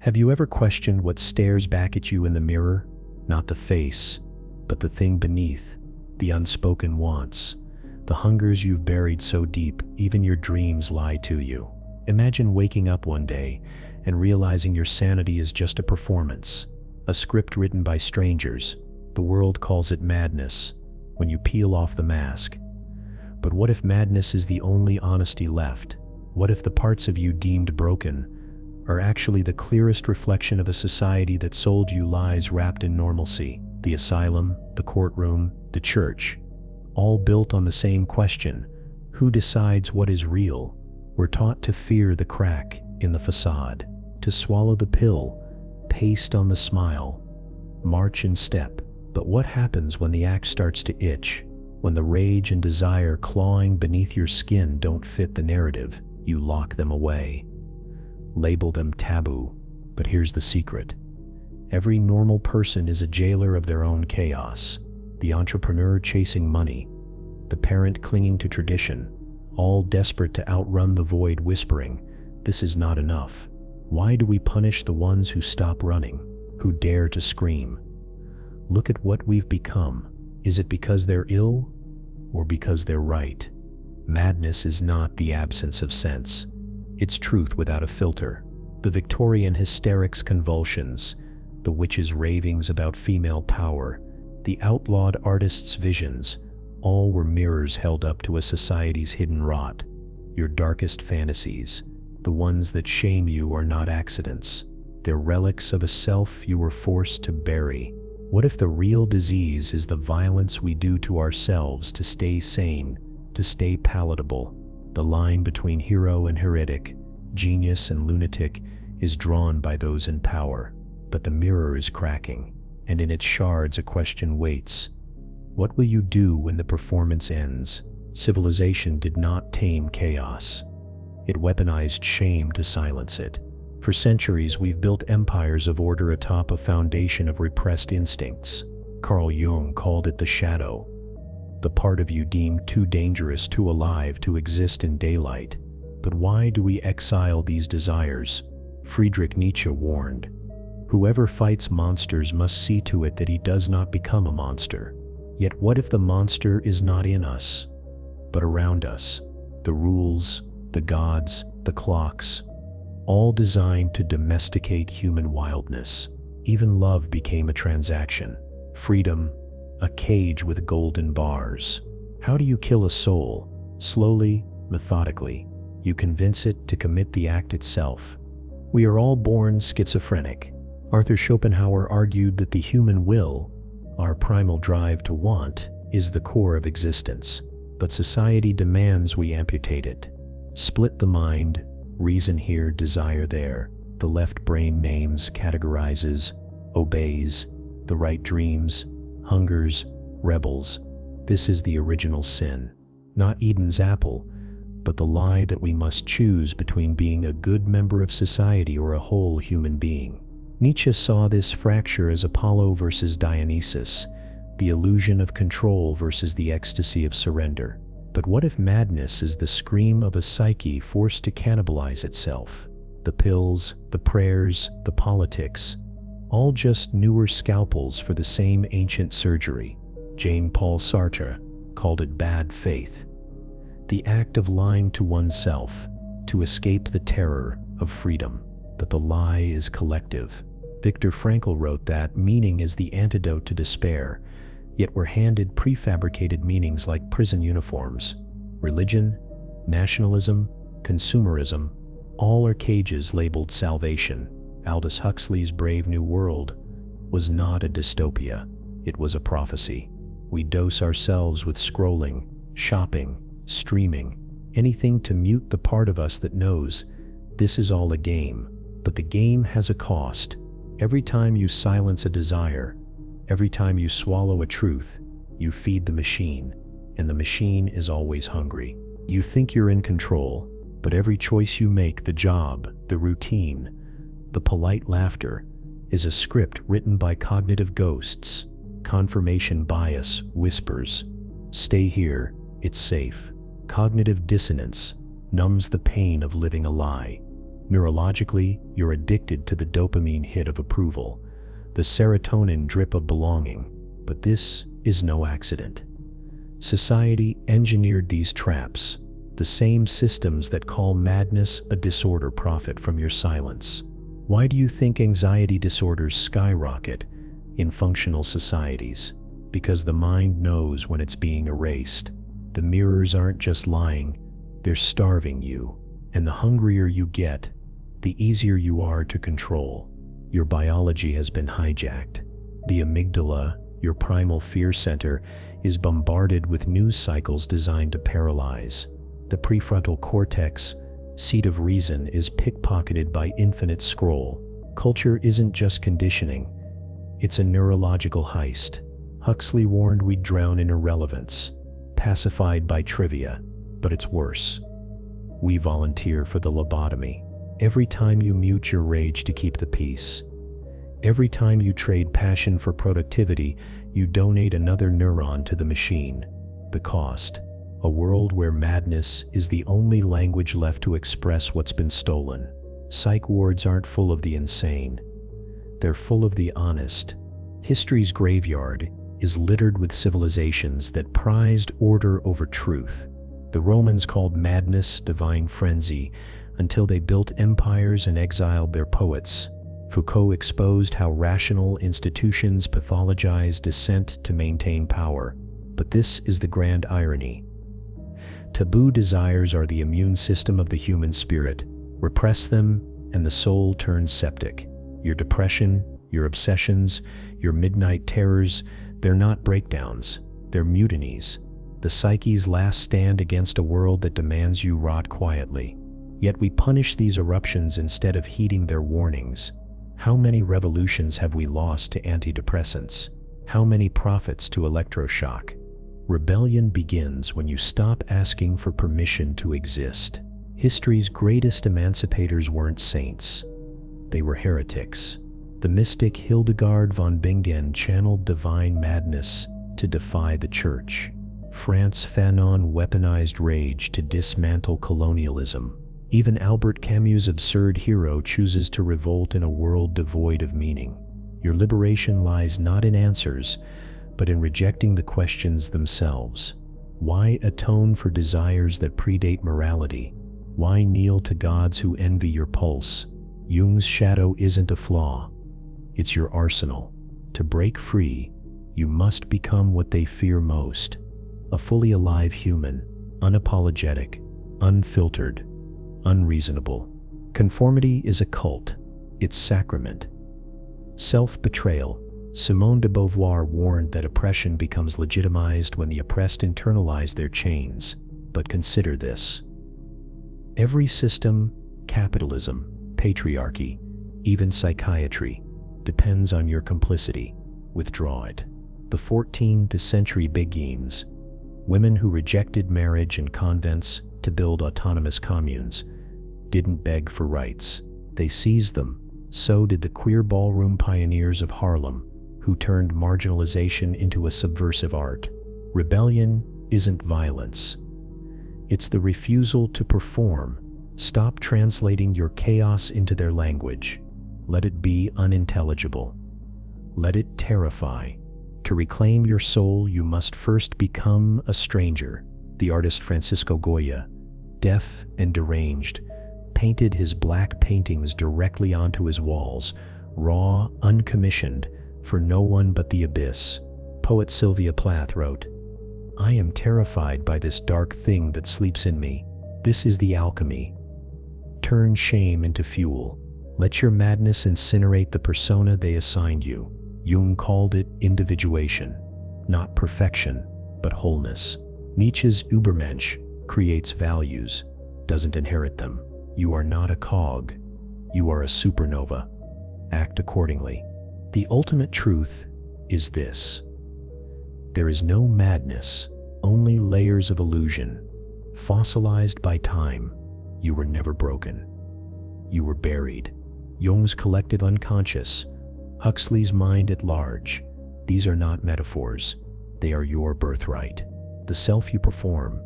Have you ever questioned what stares back at you in the mirror? Not the face, but the thing beneath, the unspoken wants, the hungers you've buried so deep, even your dreams lie to you. Imagine waking up one day and realizing your sanity is just a performance, a script written by strangers. The world calls it madness when you peel off the mask. But what if madness is the only honesty left? What if the parts of you deemed broken are actually the clearest reflection of a society that sold you lies wrapped in normalcy? The asylum, the courtroom, the church, all built on the same question: who decides what is real? We're taught to fear the crack in the facade, to swallow the pill, paste on the smile, march in step. But what happens when the act starts to itch? When the rage and desire clawing beneath your skin don't fit the narrative, you lock them away. Label them taboo. But here's the secret. Every normal person is a jailer of their own chaos. The entrepreneur chasing money, the parent clinging to tradition, all desperate to outrun the void whispering, "This is not enough." Why do we punish the ones who stop running, who dare to scream? Look at what we've become. Is it because they're ill, or because they're right? Madness is not the absence of sense. It's truth without a filter. The Victorian hysterics' convulsions, the witches' ravings about female power, the outlawed artists' visions, all were mirrors held up to a society's hidden rot. Your darkest fantasies, the ones that shame you, are not accidents. They're relics of a self you were forced to bury. What if the real disease is the violence we do to ourselves to stay sane, to stay palatable? The line between hero and heretic, genius and lunatic, is drawn by those in power. But the mirror is cracking, and in its shards a question waits. What will you do when the performance ends? Civilization did not tame chaos. It weaponized shame to silence it. For centuries, we've built empires of order atop a foundation of repressed instincts. Carl Jung called it the shadow, the part of you deemed too dangerous, too alive to exist in daylight. But why do we exile these desires? Friedrich Nietzsche warned, "Whoever fights monsters must see to it that he does not become a monster." Yet what if the monster is not in us, but around us? The rules, the gods, the clocks, all designed to domesticate human wildness. Even love became a transaction. Freedom, a cage with golden bars. How do you kill a soul? Slowly, methodically. You convince it to commit the act itself. We are all born schizophrenic. Arthur Schopenhauer argued that the human will, our primal drive to want, is the core of existence. But society demands we amputate it. Split the mind, reason here, desire there. The left brain names, categorizes, obeys. The right dreams, hungers, rebels. This is the original sin. Not Eden's apple, but the lie that we must choose between being a good member of society or a whole human being. Nietzsche saw this fracture as Apollo versus Dionysus, the illusion of control versus the ecstasy of surrender. But what if madness is the scream of a psyche forced to cannibalize itself? The pills, the prayers, the politics, all just newer scalpels for the same ancient surgery. Jean-Paul Sartre called it bad faith, the act of lying to oneself to escape the terror of freedom. But the lie is collective. Viktor Frankl wrote that meaning is the antidote to despair, yet we're handed prefabricated meanings like prison uniforms. Religion, nationalism, consumerism, all are cages labeled salvation. Aldous Huxley's Brave New World was not a dystopia, it was a prophecy. We dose ourselves with scrolling, shopping, streaming, anything to mute the part of us that knows this is all a game. But the game has a cost. Every time you silence a desire, every time you swallow a truth, you feed the machine, and the machine is always hungry. You think you're in control, but every choice you make, the job, the routine, the polite laughter, is a script written by cognitive ghosts. Confirmation bias whispers, "Stay here, it's safe." Cognitive dissonance numbs the pain of living a lie. Neurologically, you're addicted to the dopamine hit of approval, the serotonin drip of belonging, but this is no accident. Society engineered these traps, the same systems that call madness a disorder profit from your silence. Why do you think anxiety disorders skyrocket in functional societies? Because the mind knows when it's being erased. The mirrors aren't just lying, they're starving you. And the hungrier you get, the easier you are to control. Your biology has been hijacked. The amygdala, your primal fear center, is bombarded with news cycles designed to paralyze. The prefrontal cortex, seat of reason, is pickpocketed by infinite scroll. Culture isn't just conditioning, it's a neurological heist. Huxley warned we'd drown in irrelevance, pacified by trivia, but it's worse. We volunteer for the lobotomy. Every time you mute your rage to keep the peace, every time you trade passion for productivity, you donate another neuron to the machine. The cost: a world where madness is the only language left to express what's been stolen. Psych wards aren't full of the insane, they're full of the honest. History's graveyard is littered with civilizations that prized order over truth. The Romans called madness divine frenzy until they built empires and exiled their poets. Foucault exposed how rational institutions pathologize dissent to maintain power. But this is the grand irony. Taboo desires are the immune system of the human spirit. Repress them, and the soul turns septic. Your depression, your obsessions, your midnight terrors, they're not breakdowns, they're mutinies. The psyche's last stand against a world that demands you rot quietly. Yet we punish these eruptions instead of heeding their warnings. How many revolutions have we lost to antidepressants? How many prophets to electroshock? Rebellion begins when you stop asking for permission to exist. History's greatest emancipators weren't saints. They were heretics. The mystic Hildegard von Bingen channeled divine madness to defy the church. Frantz Fanon weaponized rage to dismantle colonialism. Even Albert Camus' absurd hero chooses to revolt in a world devoid of meaning. Your liberation lies not in answers, but in rejecting the questions themselves. Why atone for desires that predate morality? Why kneel to gods who envy your pulse? Jung's shadow isn't a flaw, it's your arsenal. To break free, you must become what they fear most: a fully alive human, unapologetic, unfiltered, unreasonable. Conformity is a cult, its sacrament. Self-betrayal. Simone de Beauvoir warned that oppression becomes legitimized when the oppressed internalize their chains. But consider this. Every system, capitalism, patriarchy, even psychiatry, depends on your complicity. Withdraw it. The 14th century Beguines, women who rejected marriage and convents to build autonomous communes, didn't beg for rights. They seized them. So did the queer ballroom pioneers of Harlem, who turned marginalization into a subversive art. Rebellion isn't violence. It's the refusal to perform. Stop translating your chaos into their language. Let it be unintelligible. Let it terrify. To reclaim your soul, you must first become a stranger. The artist Francisco Goya, deaf and deranged, painted his black paintings directly onto his walls, raw, uncommissioned, for no one but the abyss. Poet Sylvia Plath wrote, "I am terrified by this dark thing that sleeps in me. This is the alchemy. Turn shame into fuel. Let your madness incinerate the persona they assigned you." Jung called it individuation, not perfection, but wholeness. Nietzsche's Übermensch creates values, doesn't inherit them. You are not a cog. You are a supernova. Act accordingly. The ultimate truth is this: there is no madness, only layers of illusion, fossilized by time. You were never broken. You were buried. Jung's collective unconscious, Huxley's mind at large. These are not metaphors. They are your birthright. The self you perform,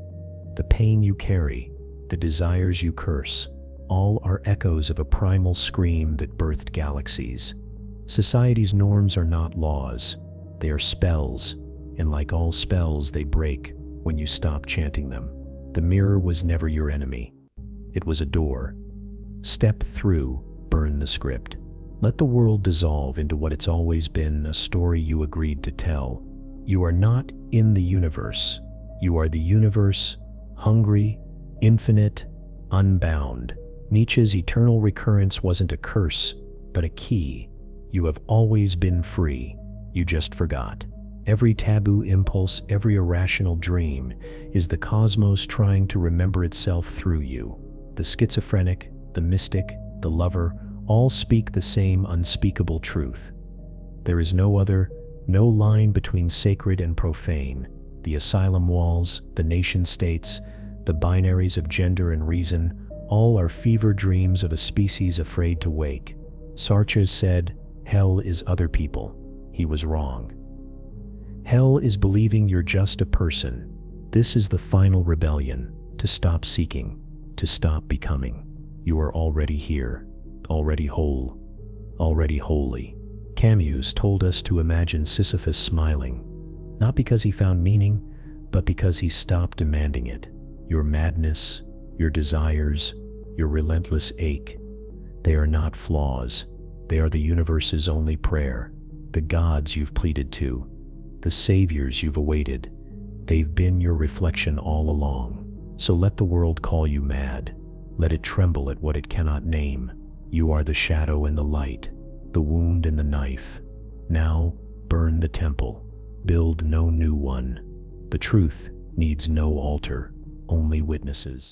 the pain you carry, the desires you curse, All are echoes of a primal scream that birthed galaxies. Society's norms are not laws, they are spells, and like all spells, they break when you stop chanting them. The mirror was never your enemy. It was a door. Step through, burn the script. Let the world dissolve into what it's always been, a story you agreed to tell. You are not in the universe. You are the universe, hungry, infinite, unbound. Nietzsche's eternal recurrence wasn't a curse, but a key. You have always been free. You just forgot. Every taboo impulse, every irrational dream is the cosmos trying to remember itself through you. The schizophrenic, the mystic, the lover, all speak the same unspeakable truth. There is no line between sacred and profane. The asylum walls, the nation states, the binaries of gender and reason, all are fever dreams of a species afraid to wake. Sartre said, "Hell is other people." He was wrong. Hell is believing you're just a person. This is the final rebellion, to stop seeking, to stop becoming. You are already here, already whole, already holy. Camus told us to imagine Sisyphus smiling, not because he found meaning, but because he stopped demanding it. Your madness, your desires, your relentless ache, they are not flaws. They are the universe's only prayer. The gods you've pleaded to, the saviors you've awaited, they've been your reflection all along. So let the world call you mad. Let it tremble at what it cannot name. You are the shadow and the light, the wound and the knife. Now, burn the temple. Build no new one. The truth needs no altar, only witnesses.